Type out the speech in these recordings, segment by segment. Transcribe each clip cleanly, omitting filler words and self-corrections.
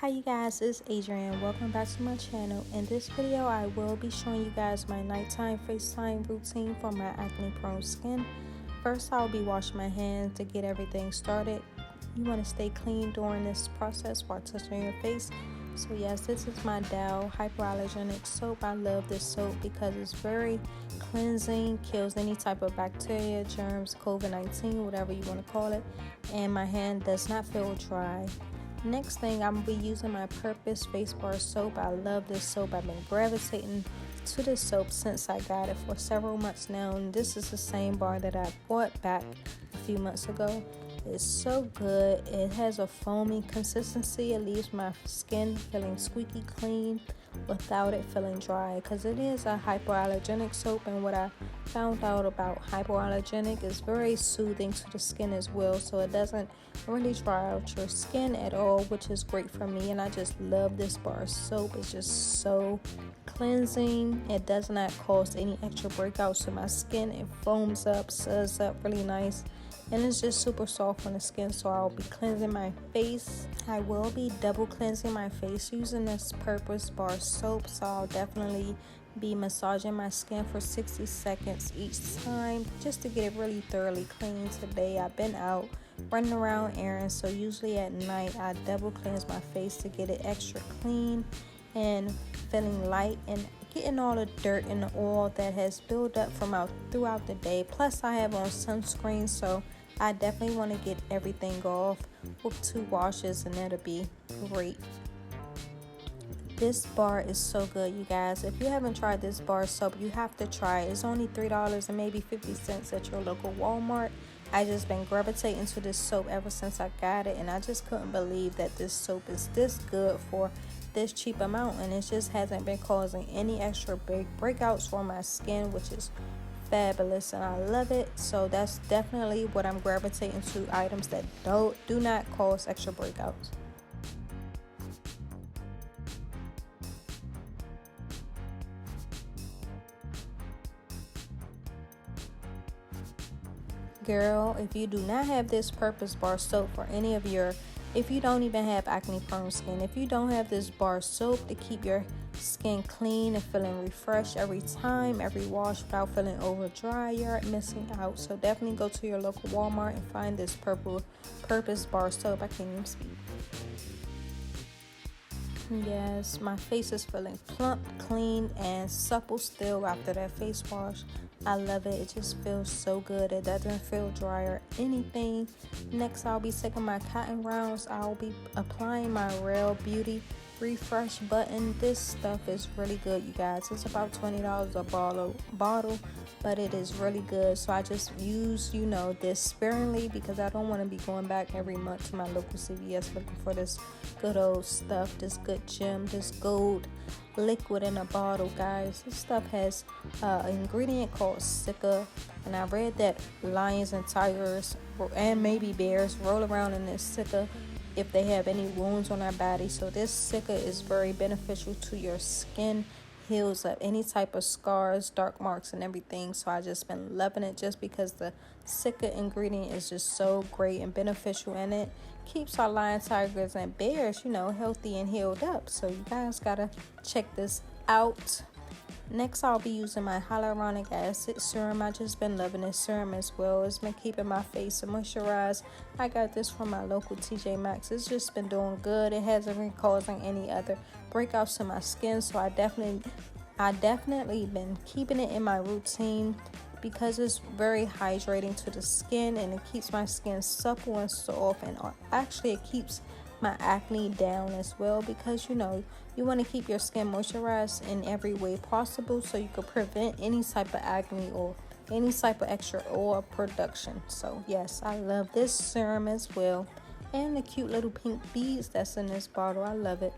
Hi you guys, it's Adrian. Welcome back to my channel. In this video, I will be showing you guys my nighttime FaceTime routine for my acne prone skin. First, I'll be washing my hands to get everything started. You want to stay clean during this process while touching your face. So yes, this is my Dow hypoallergenic soap. I love this soap because it's very cleansing, kills any type of bacteria, germs, COVID-19, whatever you want to call it. And my hand does not feel dry. Next thing, I'm going to be using my Purpose Face Bar Soap. I love this soap. I've been gravitating to this soap since I got it for several months now. And this is the same bar that I bought back a few months ago. It's so good. It has a foamy consistency. It leaves my skin feeling squeaky clean without it feeling dry, because it is a hypoallergenic soap, and what I found out about hypoallergenic is very soothing to the skin as well, so it doesn't really dry out your skin at all, which is great for me. And I just love this bar soap. It's just so cleansing. It does not cause any extra breakouts to my skin. It foams up, suds up really nice, and it's just super soft on the skin. So I'll be cleansing my face. I will be double cleansing my face using this Purpose Bar Soap, so I'll definitely be massaging my skin for 60 seconds each time just to get it really thoroughly clean. Today I've been out running around errands, so usually at night I double cleanse my face to get it extra clean and feeling light and getting all the dirt and the oil that has built up from throughout the day. Plus I have on sunscreen, so I definitely want to get everything off with 2 washes, and that'll be great. This bar is so good, you guys. If you haven't tried this bar soap, you have to try it. It's only $3 and maybe 50 cents at your local Walmart. I just been gravitating to this soap ever since I got it, and I just couldn't believe that this soap is this good for this cheap amount, and it just hasn't been causing any extra big breakouts for my skin, which is fabulous, and I love it. So that's definitely what I'm gravitating to, items that do not cause extra breakouts. Girl, if you do not have this Purpose Bar Soap for any of your, if you don't even have acne prone skin, if you don't have this bar soap to keep your skin clean and feeling refreshed every time, every wash, without feeling over dry, you're missing out. So definitely go to your local Walmart and find this Purpose Bar Soap. I can't even speak. Yes, my face is feeling plump, clean, and supple still after that face wash. I love it. It just feels so good. It doesn't feel dry or anything. Next, I'll be taking my cotton rounds. I'll be applying my Real Beauty Refresh button. This stuff is really good, you guys. It's about $20 a bottle, but it is really good. So I just use, this sparingly, because I don't want to be going back every month to my local CVS looking for this good old stuff, this good gem, this gold liquid in a bottle, guys. This stuff has an ingredient called silica, and I read that lions and tigers and maybe bears roll around in this silica if they have any wounds on their body. So this silica is very beneficial to your skin, heals up any type of scars, dark marks, and everything. So I just been loving it, just because the silica ingredient is just so great and beneficial, and it keeps our lion, tigers, and bears, healthy and healed up. So you guys gotta check this out. Next, I'll be using my hyaluronic acid serum. I just been loving this serum as well. It's been keeping my face moisturized. I got this from my local TJ Maxx. It's just been doing good. It hasn't been causing any other breakouts to my skin, so I definitely been keeping it in my routine, because it's very hydrating to the skin, and it keeps my skin supple and soft, and actually it keeps my acne down as well, because you want to keep your skin moisturized in every way possible, so you can prevent any type of acne or any type of extra oil production. So yes, I love this serum as well, and the cute little pink beads that's in this bottle. I love it.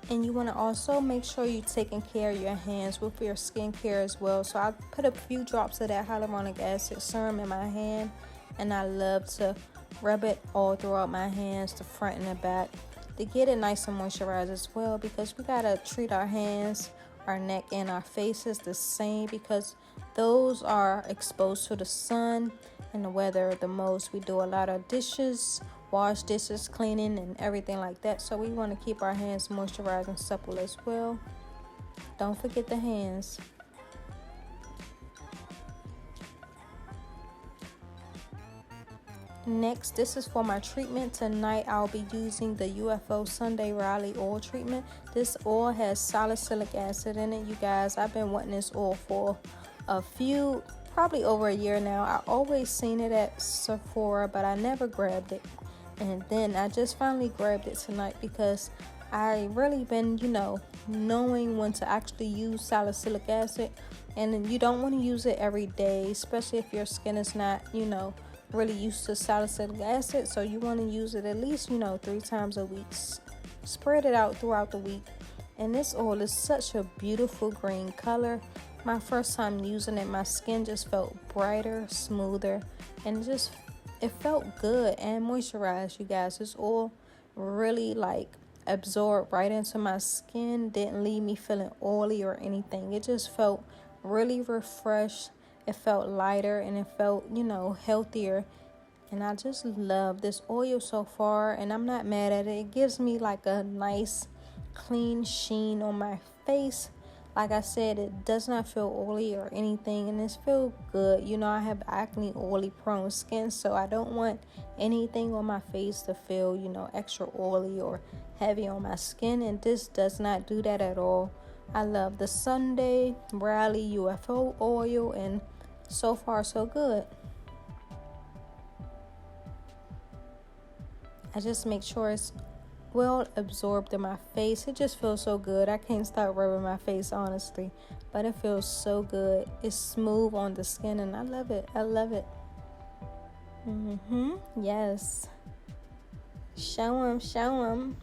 And you want to also make sure you're taking care of your hands with your skincare as well. So I put a few drops of that hyaluronic acid serum in my hand, and I love to rub it all throughout my hands, the front and the back, to get it nice and moisturized as well, because we got to treat our hands, our neck, and our faces the same, because those are exposed to the sun and the weather the most. We do a lot of dishes, wash dishes, cleaning, and everything like that. So we want to keep our hands moisturized and supple as well. Don't forget the hands. Next, this is for my treatment. Tonight I'll be using the UFO Sunday Riley oil treatment. This oil has salicylic acid in it, you guys. I've been wanting this oil for probably over a year now. I always seen it at Sephora, but I never grabbed it. And then I just finally grabbed it tonight, because I really been, knowing when to actually use salicylic acid. And you don't want to use it every day, especially if your skin is not, really used to salicylic acid. So you want to use it at least 3 times a week. Spread it out throughout the week. And this oil is such a beautiful green color. My first time using it, my skin just felt brighter, smoother, and it felt good and moisturized, you guys. This oil really absorbed right into my skin, didn't leave me feeling oily or anything. It just felt really refreshed. It felt lighter, and it felt, healthier. And I just love this oil so far, and I'm not mad at it. It gives me a nice clean sheen on my face. Like I said, it does not feel oily or anything, and it feels good. I have acne, oily prone skin, so I don't want anything on my face to feel, extra oily or heavy on my skin, and this does not do that at all. I love the Sunday Riley UFO oil, and so far so good. I just make sure it's well absorbed in my face. It just feels so good. I can't stop rubbing my face, honestly, but it feels so good. It's smooth on the skin, and I love it. Yes. Show them.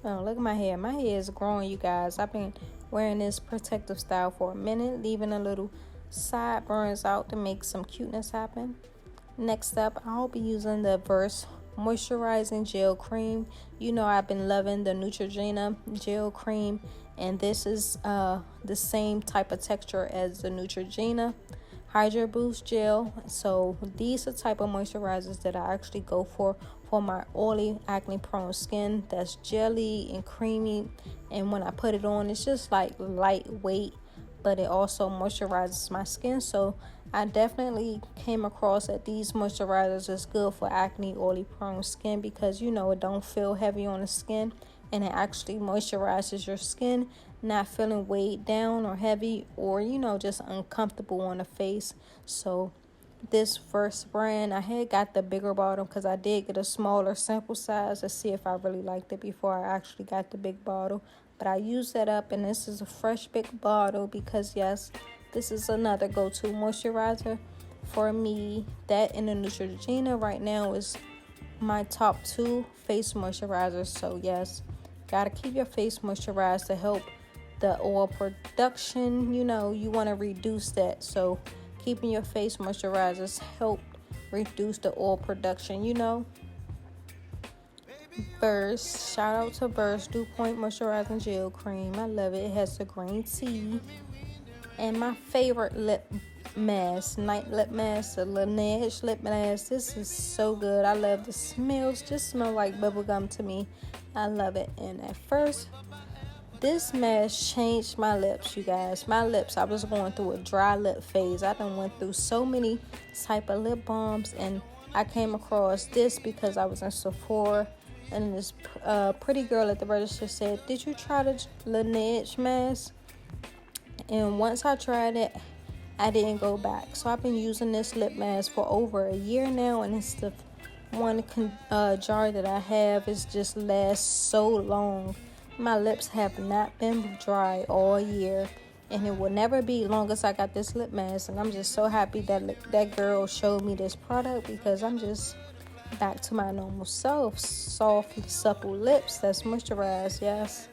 Oh, look at my hair. My hair is growing, you guys. I've been wearing this protective style for a minute, leaving a little sideburns out to make some cuteness happen. Next up, I'll be using the Verse Moisturizing Gel Cream. I've been loving the Neutrogena Gel Cream, and this is the same type of texture as the Neutrogena Hydra Boost Gel. So these are the type of moisturizers that I actually go for my oily, acne prone skin. That's jelly and creamy, and when I put it on, it's just lightweight, but it also moisturizes my skin. So I definitely came across that these moisturizers is good for acne, oily prone skin, because it don't feel heavy on the skin, and it actually moisturizes your skin, not feeling weighed down or heavy, or just uncomfortable on the face. So this first brand, I had got the bigger bottle because I did get a smaller sample size to see if I really liked it before I actually got the big bottle. But I used that up, and this is a fresh big bottle, because yes, this is another go-to moisturizer for me. That and the Neutrogena right now is my top 2 face moisturizers. So yes, gotta keep your face moisturized to help the oil production. You want to reduce that. So keeping your face moisturizers help reduce the oil production. Burst, shout out to Burst Dew Point Moisturizing Gel Cream. I love it. It has the green tea. And my favorite lip mask, night lip mask, the Laneige lip mask. This is so good. I love the smells. Just smell like bubblegum to me. I love it. And at first, this mask changed my lips, you guys. My lips, I was going through a dry lip phase. I done went through so many type of lip balms, and I came across this because I was in Sephora, and this pretty girl at the register said, "Did you try the Laneige mask?" And once I tried it, I didn't go back. So I've been using this lip mask for over a year now, and it's the one jar that I have. It just lasts so long. My lips have not been dry all year, and it will never be long as I got this lip mask. And I'm just so happy that that girl showed me this product, because I'm just back to my normal self. Soft, supple lips that's moisturized, yes.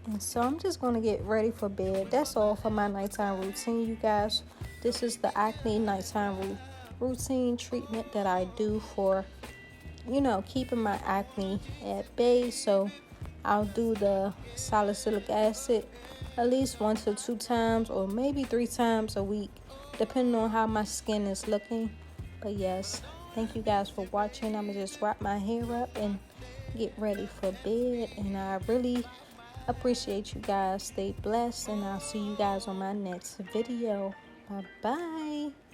And so I'm just going to get ready for bed. That's all for my nighttime routine, you guys. This is the acne nighttime routine treatment that I do for, keeping my acne at bay. So I'll do the salicylic acid at least 1 to 2 times or maybe 3 times a week, depending on how my skin is looking. But yes, thank you guys for watching. I'm going to just wrap my hair up and get ready for bed. And I really appreciate you guys. Stay blessed, and I'll see you guys on my next video. Bye bye.